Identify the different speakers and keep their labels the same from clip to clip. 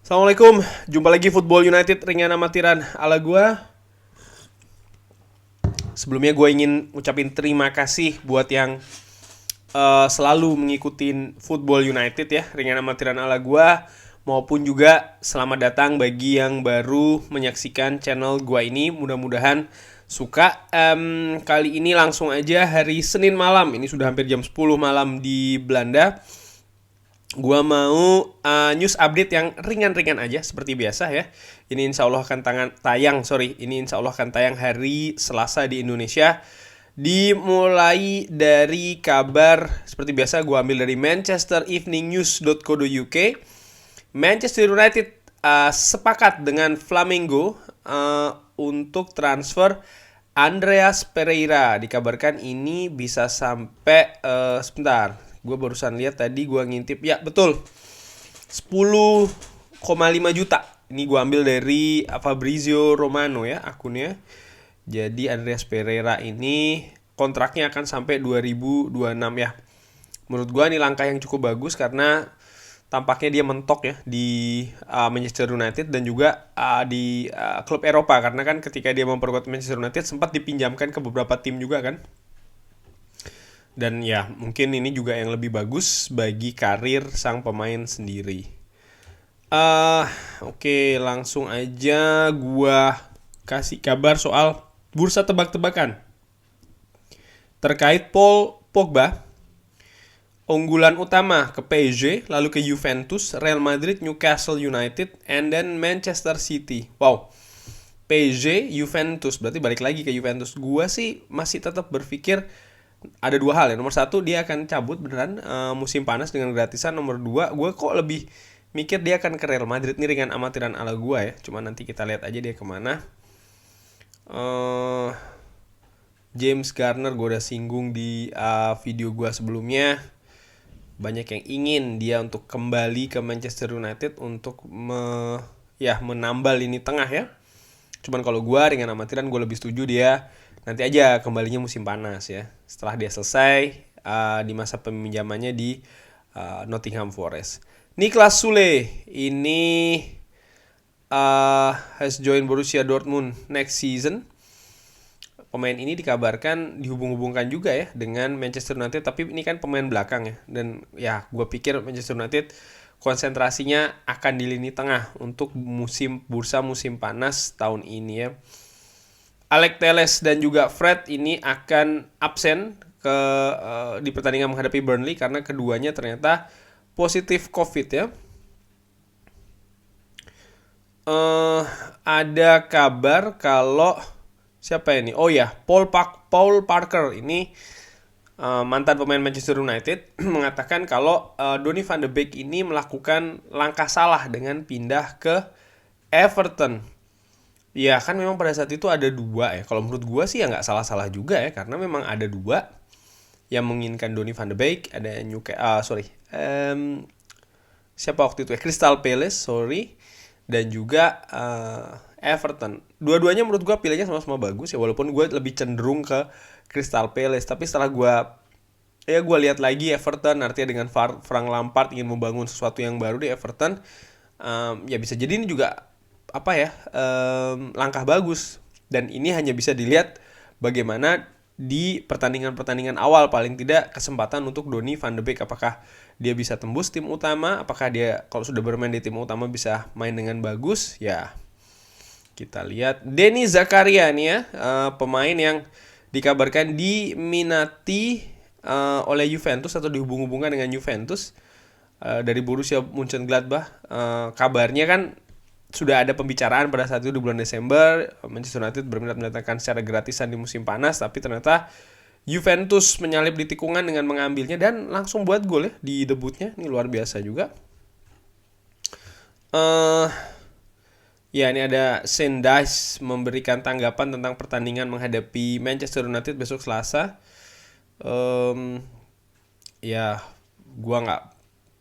Speaker 1: Assalamualaikum, jumpa lagi Football United ringan amatiran ala gua. Sebelumnya gue ingin ucapin terima kasih buat yang selalu mengikutin Football United ya, ringan amatiran ala gua, maupun juga selamat datang bagi yang baru menyaksikan channel gua ini. Mudah-mudahan suka. Kali ini langsung aja hari Senin malam. Ini sudah hampir jam 10 malam di Belanda. Gua mau news update yang ringan-ringan aja seperti biasa ya. Ini insya Allah akan Ini insya Allah akan tayang hari Selasa di Indonesia. Dimulai dari kabar seperti biasa, gua ambil dari manchestereveningnews.co.uk. Manchester United sepakat dengan Flamengo untuk transfer Andreas Pereira. Dikabarkan ini bisa sampai sebentar. Gue barusan lihat tadi, gue ngintip. Ya betul, 10,5 juta. Ini gue ambil dari Fabrizio Romano ya akunnya. Jadi Andreas Pereira ini kontraknya akan sampai 2026 ya. Menurut gue ini langkah yang cukup bagus karena tampaknya dia mentok ya di Manchester United dan juga di klub Eropa. Karena kan ketika dia memperkuat Manchester United sempat dipinjamkan ke beberapa tim juga kan. Dan ya mungkin ini juga yang lebih bagus bagi karir sang pemain sendiri. Oke, langsung aja gua kasih kabar soal bursa tebak-tebakan terkait Paul Pogba. Unggulan utama ke PSG, lalu ke Juventus, Real Madrid, Newcastle United, and then Manchester City. Wow, PSG, Juventus, berarti balik lagi ke Juventus. Gua sih masih tetap berpikir ada dua hal ya. Nomor satu, dia akan cabut beneran musim panas dengan gratisan. Nomor dua, gue kok lebih mikir dia akan ke Real Madrid. Ini ringan amatiran ala gue ya. Cuma nanti kita lihat aja dia kemana. James Garner gue udah singgung di video gue sebelumnya. Banyak yang ingin dia untuk kembali ke Manchester United untuk menambal lini tengah ya. Cuman kalau gue ringan amatiran, gue lebih setuju dia nanti aja kembalinya musim panas ya. Setelah dia selesai di masa peminjamannya di Nottingham Forest. Niklas Sule ini has joined Borussia Dortmund next season. Pemain ini dikabarkan dihubung-hubungkan juga ya dengan Manchester United, tapi ini kan pemain belakang ya. Dan ya gue pikir Manchester United konsentrasinya akan di lini tengah untuk bursa musim panas tahun ini ya. Alex Telles dan juga Fred ini akan absen di pertandingan menghadapi Burnley karena keduanya ternyata positif COVID ya. Ada kabar kalau siapa ini? Oh ya, Paul Parker ini mantan pemain Manchester United mengatakan kalau Donny van de Beek ini melakukan langkah salah dengan pindah ke Everton. Ya kan memang pada saat itu ada dua ya. Kalau menurut gue sih ya nggak salah-salah juga ya, karena memang ada dua yang menginginkan Donny van de Beek. Ada siapa waktu itu ya, Crystal Palace dan juga Everton. Dua-duanya menurut gue pilihannya sama-sama bagus ya, walaupun gue lebih cenderung ke Crystal Palace. Tapi setelah gue lihat lagi Everton, artinya dengan Frank Lampard ingin membangun sesuatu yang baru di Everton, ya bisa jadi ini juga langkah bagus. Dan ini hanya bisa dilihat bagaimana di pertandingan-pertandingan awal, paling tidak kesempatan untuk Donny van de Beek, apakah dia bisa tembus tim utama, apakah dia kalau sudah bermain di tim utama bisa main dengan bagus ya. Kita lihat Denis Zakaria nih ya, pemain yang dikabarkan diminati oleh Juventus atau dihubung-hubungkan dengan Juventus dari Borussia Mönchengladbach. Kabarnya kan sudah ada pembicaraan pada saat itu di bulan Desember, Manchester United berminat mendatangkan secara gratisan di musim panas, tapi ternyata Juventus menyalip di tikungan dengan mengambilnya dan langsung buat gol ya di debutnya. Ini luar biasa juga. Ya, ini ada Sendice memberikan tanggapan tentang pertandingan menghadapi Manchester United besok Selasa. Ya, gua nggak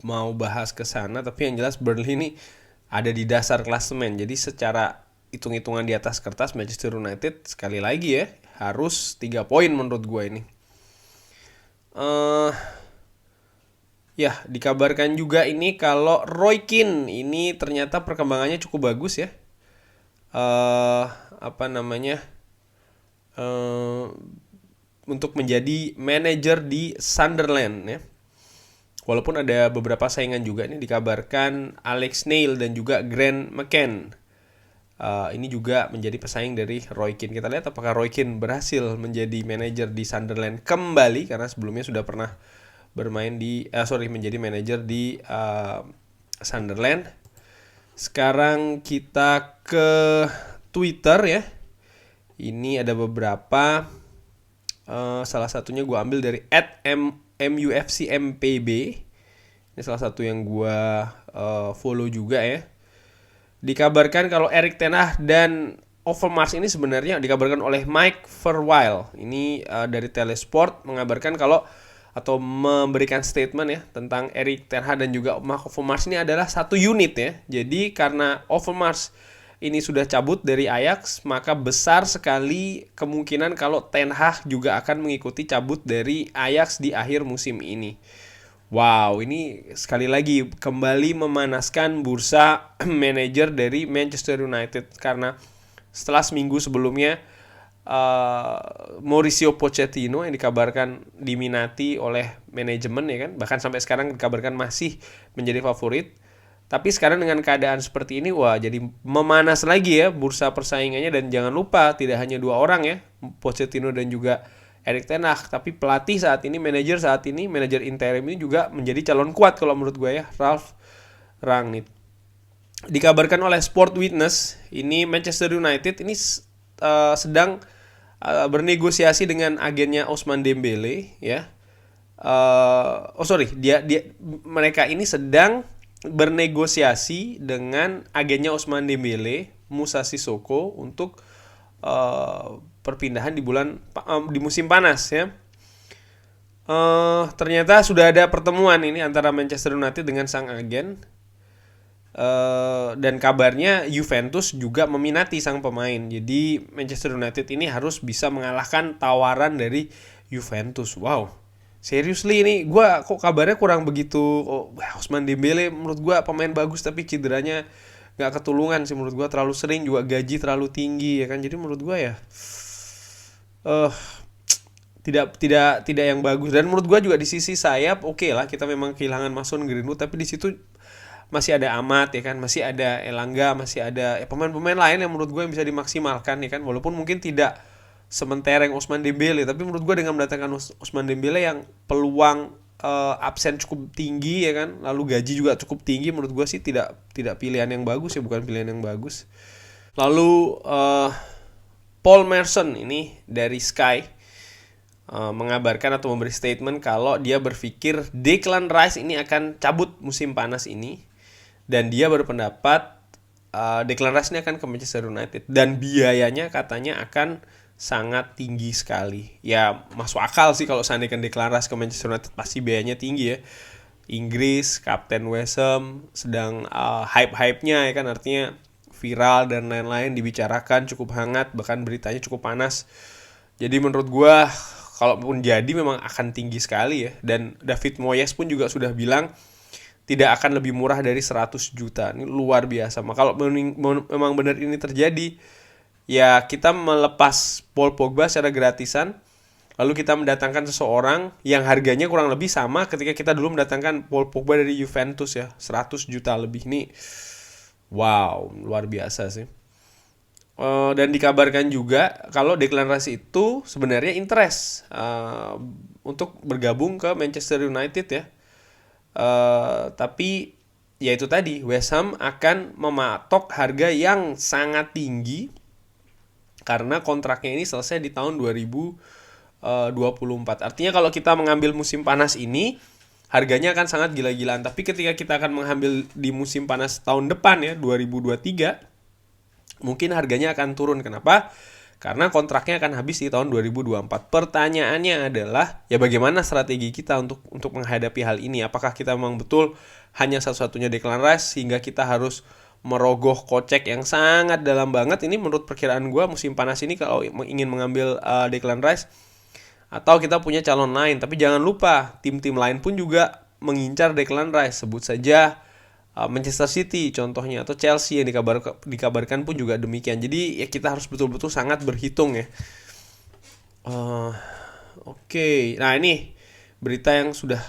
Speaker 1: mau bahas ke sana, tapi yang jelas Burnley ini ada di dasar klasemen. Jadi secara hitung-hitungan di atas kertas Manchester United sekali lagi ya harus 3 poin menurut gue ini. Ya, dikabarkan juga ini kalau Roy Keane ini ternyata perkembangannya cukup bagus ya. eh Apa namanya? eh untuk menjadi manajer di Sunderland ya. Walaupun ada beberapa saingan juga nih, dikabarkan Alex Neil dan juga Grant McCann. Ini juga menjadi pesaing dari Roy Keane. Kita lihat apakah Roy Keane berhasil menjadi manajer di Sunderland kembali, karena sebelumnya sudah pernah bermain di menjadi manajer di Sunderland. Sekarang kita ke Twitter ya. Ini ada beberapa, salah satunya gue ambil dari @mufcmpb. Ini salah satu yang gue follow juga ya. Dikabarkan kalau Erik ten Hag dan Overmars ini sebenarnya dikabarkan oleh Mike Verwil. Ini dari Telesport mengabarkan kalau atau memberikan statement ya tentang Erik ten Hag dan juga Mark Overmars ini adalah satu unit ya. Jadi karena Overmars ini sudah cabut dari Ajax, maka besar sekali kemungkinan kalau Ten Hag juga akan mengikuti cabut dari Ajax di akhir musim ini. Wow, ini sekali lagi kembali memanaskan bursa manajer dari Manchester United, karena setelah seminggu sebelumnya Mauricio Pochettino yang dikabarkan diminati oleh manajemen ya kan, bahkan sampai sekarang dikabarkan masih menjadi favorit. Tapi sekarang dengan keadaan seperti ini, wah jadi memanas lagi ya bursa persaingannya. Dan jangan lupa tidak hanya dua orang ya, Pochettino dan juga Erik ten Hag, tapi pelatih saat ini, manajer saat ini, manajer interim ini juga menjadi calon kuat kalau menurut gue ya, Ralf Rangnick. Dikabarkan oleh Sport Witness, ini Manchester United ini sedang bernegosiasi dengan agennya Ousmane Dembele ya. Mereka ini sedang bernegosiasi dengan agennya Ousmane Dembele, Moussa Sissoko untuk perpindahan di musim panas ya. Ternyata sudah ada pertemuan ini antara Manchester United dengan sang agen, dan kabarnya Juventus juga meminati sang pemain. Jadi Manchester United ini harus bisa mengalahkan tawaran dari Juventus. Wow. Seriously ini gue kok kabarnya kurang begitu. Ousmane Dembele menurut gue pemain bagus, tapi cederanya nggak ketulungan sih menurut gue, terlalu sering, juga gaji terlalu tinggi ya kan. Jadi menurut gue ya tidak yang bagus. Dan menurut gue juga di sisi sayap oke lah, kita memang kehilangan Mason Greenwood, tapi di situ masih ada Amat ya kan, masih ada Elanga, masih ada pemain-pemain lain yang menurut gue yang bisa dimaksimalkan ya kan. Walaupun mungkin tidak sementereng Ousmane Dembele, tapi menurut gue dengan mendatangkan Ousmane Dembele yang peluang absen cukup tinggi ya kan, lalu gaji juga cukup tinggi, menurut gue sih tidak pilihan yang bagus ya, bukan pilihan yang bagus. Lalu Paul Merson ini dari Sky mengabarkan atau memberi statement kalau dia berpikir Declan Rice ini akan cabut musim panas ini, dan dia berpendapat Declan Rice ini akan ke Manchester United dan biayanya katanya akan sangat tinggi sekali. Ya masuk akal sih kalau seandainya Declan Rice ke Manchester United, pasti biayanya tinggi ya. Inggris, Kapten West Ham sedang hype-hype-nya ya kan, artinya viral dan lain-lain, dibicarakan cukup hangat, bahkan beritanya cukup panas. Jadi menurut gue kalaupun jadi memang akan tinggi sekali ya. Dan David Moyes pun juga sudah bilang tidak akan lebih murah dari 100 juta. Ini luar biasa. Maka kalau memang benar ini terjadi, ya kita melepas Paul Pogba secara gratisan, lalu kita mendatangkan seseorang yang harganya kurang lebih sama ketika kita dulu mendatangkan Paul Pogba dari Juventus ya, 100 juta lebih. Nih wow, luar biasa sih. Dan dikabarkan juga kalau Declan Rice itu sebenarnya interest untuk bergabung ke Manchester United ya. Tapi ya itu tadi, West Ham akan mematok harga yang sangat tinggi karena kontraknya ini selesai di tahun 2024. Artinya kalau kita mengambil musim panas ini, harganya akan sangat gila-gilaan. Tapi ketika kita akan mengambil di musim panas tahun depan ya, 2023, mungkin harganya akan turun. Kenapa? Karena kontraknya akan habis di tahun 2024. Pertanyaannya adalah, ya bagaimana strategi kita untuk menghadapi hal ini? Apakah kita memang betul hanya satu-satunya Declan Rice sehingga kita harus merogoh kocek yang sangat dalam banget? Ini menurut perkiraan gue musim panas ini kalau ingin mengambil Declan Rice, atau kita punya calon lain. Tapi jangan lupa tim-tim lain pun juga mengincar Declan Rice. Sebut saja Manchester City contohnya, atau Chelsea yang dikabarkan pun juga demikian. Jadi ya kita harus betul-betul sangat berhitung ya. Oke. Nah ini berita yang sudah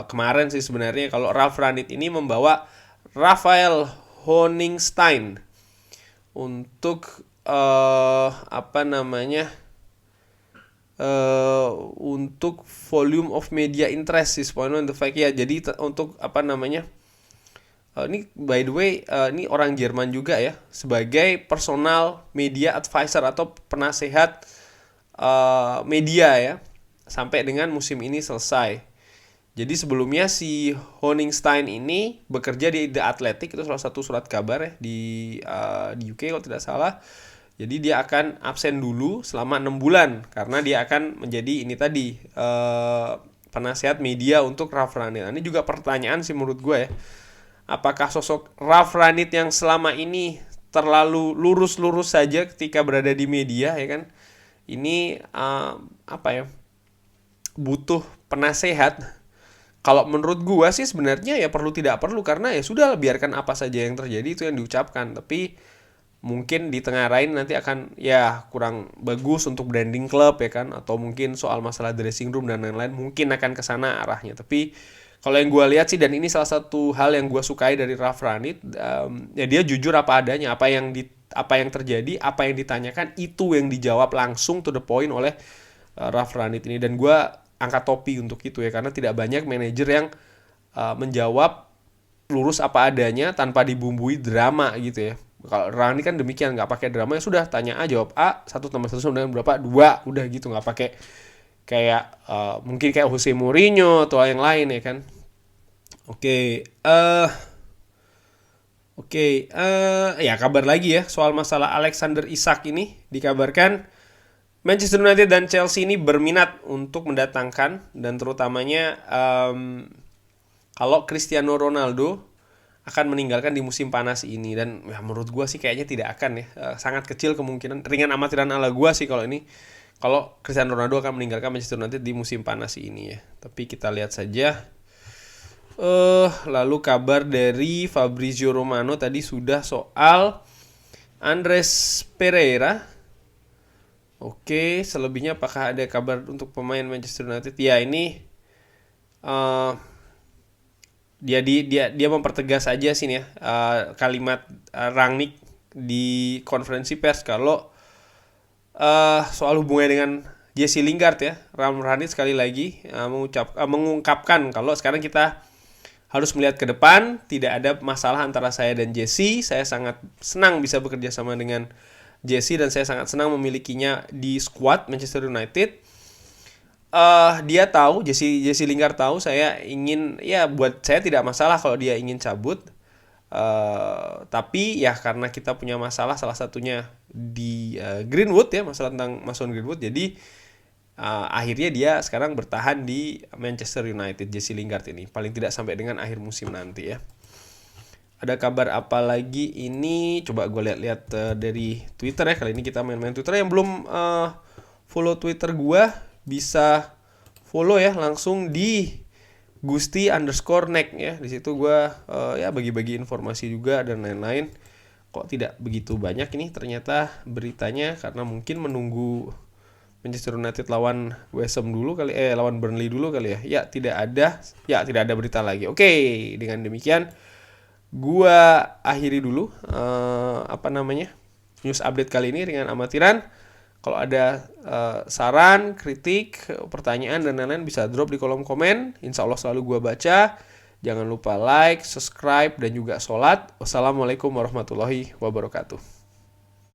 Speaker 1: kemarin sih sebenarnya, kalau Ralf Rangnick ini membawa Raphael Honigstein untuk untuk volume of media interest is point on the fact ya. Jadi untuk ini by the way ini orang Jerman juga ya, sebagai personal media advisor atau penasehat media ya sampai dengan musim ini selesai. Jadi sebelumnya si Honigstein ini bekerja di The Athletic, itu salah satu surat kabar ya di UK kalau tidak salah. Jadi dia akan absen dulu selama 6 bulan karena dia akan menjadi ini tadi penasehat media untuk Ralf Rangnick. Ini juga pertanyaan sih menurut gue ya. Apakah sosok Ralf Rangnick yang selama ini terlalu lurus-lurus saja ketika berada di media ya kan? Ini butuh penasehat. Kalau menurut gua sih sebenarnya ya perlu tidak perlu, karena ya sudah biarkan apa saja yang terjadi itu yang diucapkan. Tapi mungkin di tengah lain nanti akan ya kurang bagus untuk branding klub ya kan, atau mungkin soal masalah dressing room dan lain-lain mungkin akan ke sana arahnya. Tapi kalau yang gua lihat sih, dan ini salah satu hal yang gua sukai dari Ralf Rangnick, ya dia jujur apa adanya, apa yang terjadi, apa yang ditanyakan itu yang dijawab langsung to the point oleh Ralf Rangnick ini. Dan gue angkat topi untuk itu ya, karena tidak banyak manajer yang menjawab lurus apa adanya tanpa dibumbui drama gitu ya. Kalau Rangnick kan demikian, nggak pakai drama, ya sudah tanya A jawab A, 1+1 sama dengan berapa, 2, udah gitu, nggak pakai kayak mungkin kayak Jose Mourinho atau yang lain ya kan. Ya kabar lagi ya soal masalah Alexander Isak ini. Dikabarkan Manchester United dan Chelsea ini berminat untuk mendatangkan, dan terutamanya kalau Cristiano Ronaldo akan meninggalkan di musim panas ini. Dan ya, menurut gue sih kayaknya tidak akan ya, sangat kecil kemungkinan, ringan amatiran ala gue sih kalau Cristiano Ronaldo akan meninggalkan Manchester United di musim panas ini ya. Tapi kita lihat saja. Lalu kabar dari Fabrizio Romano tadi sudah soal Andres Pereira. Oke, selebihnya apakah ada kabar untuk pemain Manchester United? Ya ini dia mempertegas aja sih ya kalimat Rangnick di konferensi pers kalau soal hubungannya dengan Jesse Lingard ya. Ralf Rangnick sekali lagi mengungkapkan kalau sekarang kita harus melihat ke depan, tidak ada masalah antara saya dan Jesse. Saya sangat senang bisa bekerja sama dengan Jesse dan saya sangat senang memilikinya di squad Manchester United. Dia tahu, Jesse Lingard tahu saya ingin, ya buat saya tidak masalah kalau dia ingin cabut. Tapi ya karena kita punya masalah, salah satunya di Greenwood ya, masalah tentang Mason Greenwood. Jadi akhirnya dia sekarang bertahan di Manchester United, Jesse Lingard ini, paling tidak sampai dengan akhir musim nanti ya. Ada kabar apa lagi ini? Coba gue lihat dari Twitter ya. Kali ini kita main-main Twitter. Yang belum follow Twitter gue bisa follow ya langsung di Gusti_Neck ya. Di situ gue ya bagi-bagi informasi juga dan lain-lain. Kok tidak begitu banyak ini ternyata beritanya, karena mungkin menunggu Manchester United lawan West Ham dulu kali, lawan Burnley dulu kali ya. Ya tidak ada berita lagi. Oke, dengan demikian gua akhiri dulu news update kali ini dengan amatiran. Kalau ada saran, kritik, pertanyaan dan lain-lain bisa drop di kolom komen. Insya Allah selalu gua baca. Jangan lupa like, subscribe dan juga sholat. Wassalamualaikum warahmatullahi wabarakatuh.